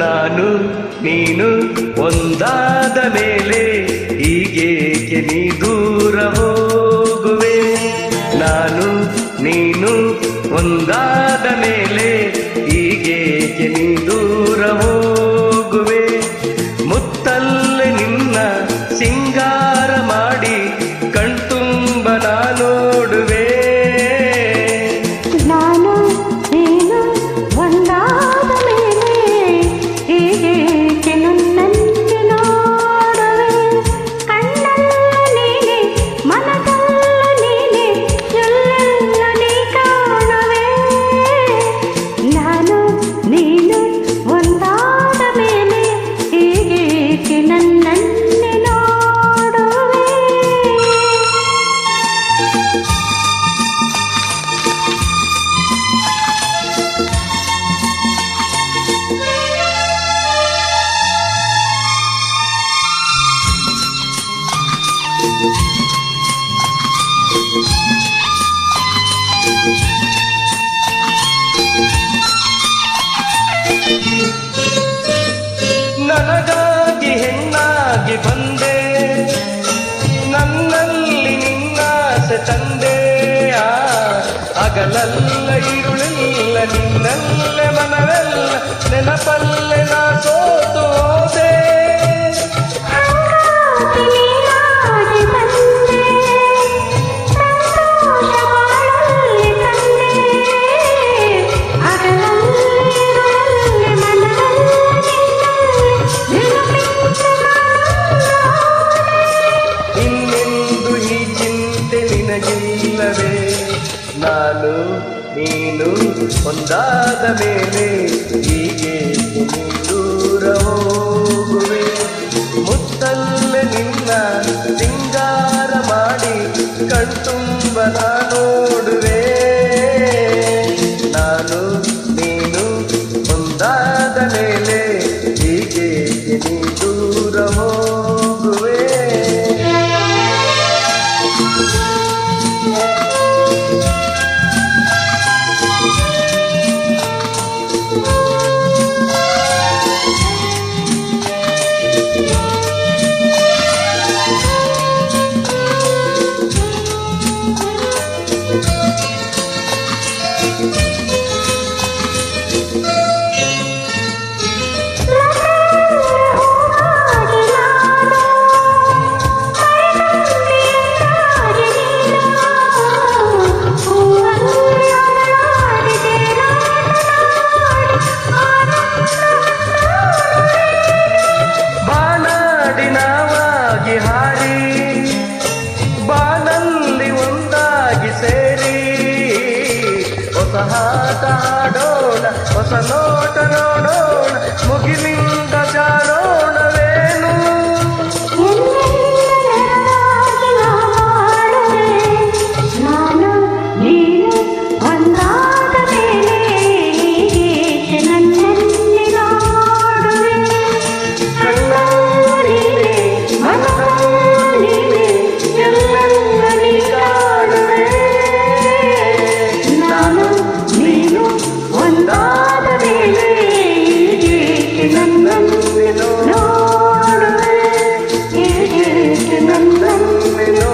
ನಾನು ನೀನು ಒಂದಾದ ಮೇಲೆ ಹೀಗೇಕೆ ನೀ ದೂರ ಹೋಗುವೆ? ನಾನು ನೀನು ಒಂದಾದ ಮೇಲೆ ಹೀಗೇಕೆ ನೀ ದೂರ ಹೋಗುವೆ? ಮುತ್ತಲ್ಲೇ ನಿನ್ನ ಸಿಂಗಾರ ಮಾಡಿ ಕಣ್ತುಂಬ ನಾ ನೋಡುವೆ. ನಾನು ನೀನು ಒಂದಾದ ಮೇಲೆ ಹೀಗೇಕೆ ನನ್ನನ್ನು ನೋಡುವೆ? ಕಣ್ಣಲ್ಲ ನೀನೆ, ಮನದಲ್ಲ ನೀನೆ, ಎಲ್ಲೆಲ್ಲ ನೀ ಕಾಣುವೆ. ನಾನು ನೀನು ಒಂದಾದ ಮೇಲೆ ಹೀಗೇಕೆ ನನ್ನನ್ನು ನೋಡುವೆ? ನನಗಾಗಿ ಹೆಣ್ಣಾಗಿ ಬಂದೆ, ನನ್ನಲ್ಲಿ ನಿನ್ನಾಸೆ ತಂದೆ. ಹಗಲಲ್ಲ ಇರುಳಿಲ್ಲ ನಿನ್ನಲ್ಲೇ ಮನವೆಲ್ಲ ನೆನಪಲ್ಲೇ ನಾ ಸೋತು ಹೋದೆ. ಇನ್ನೆಂದು ಈ ಚಿಂತೆ ನಿನಗಿಲ್ಲವೇ? ನಾನು ನೀನು ಒಂದಾದ ಮೇಲೆ ಹೀಗೆ ನೀ ದೂರ ಹೋಗುವೆ? ಮುತ್ತಲ್ಲೇ ನಿನ್ನ ಸಿಂಗಾರ ಮಾಡಿ ಕಣ್ತುಂಬ ನಾ ನೋಡುವೆ. ನಾನು ನೀನು ಒಂದಾದ ಮೇಲೆ ಹೀಗೆ ನೀ ದೂರ ಹೋಗುವೆ? ಹೊಸ ಹಾಟ ಆಡೋಣ, ಹೊಸ ನೋಟ ನೋಡೋಣ, ಮುಗಿಲಿಂದ ಜಾರೋಣವೇನು? ನಾನು ನೀನು ಒಂದಾದ ಮೇಲೆ ಹೀಗೇಕೆ ನನ್ನನ್ನು ನೋಡುವೆ? ಕಣ್ಣಲ್ಲಿ ನೀನೆ, ಮನದಲ್ಲಿ ನೀನೆ, ಎಲ್ಲೆಲ್ಲ ನೀ ಕಾಣುವೆ. ನಾನು ನೀನು ಒಂದಾದ ಮೇಲೆ ಹೀಗೇಕೆ ನನ್ನನ್ನು ನೋಡುವೆ? ಹೀಗೇಕೆ ನನ್ನನ್ನು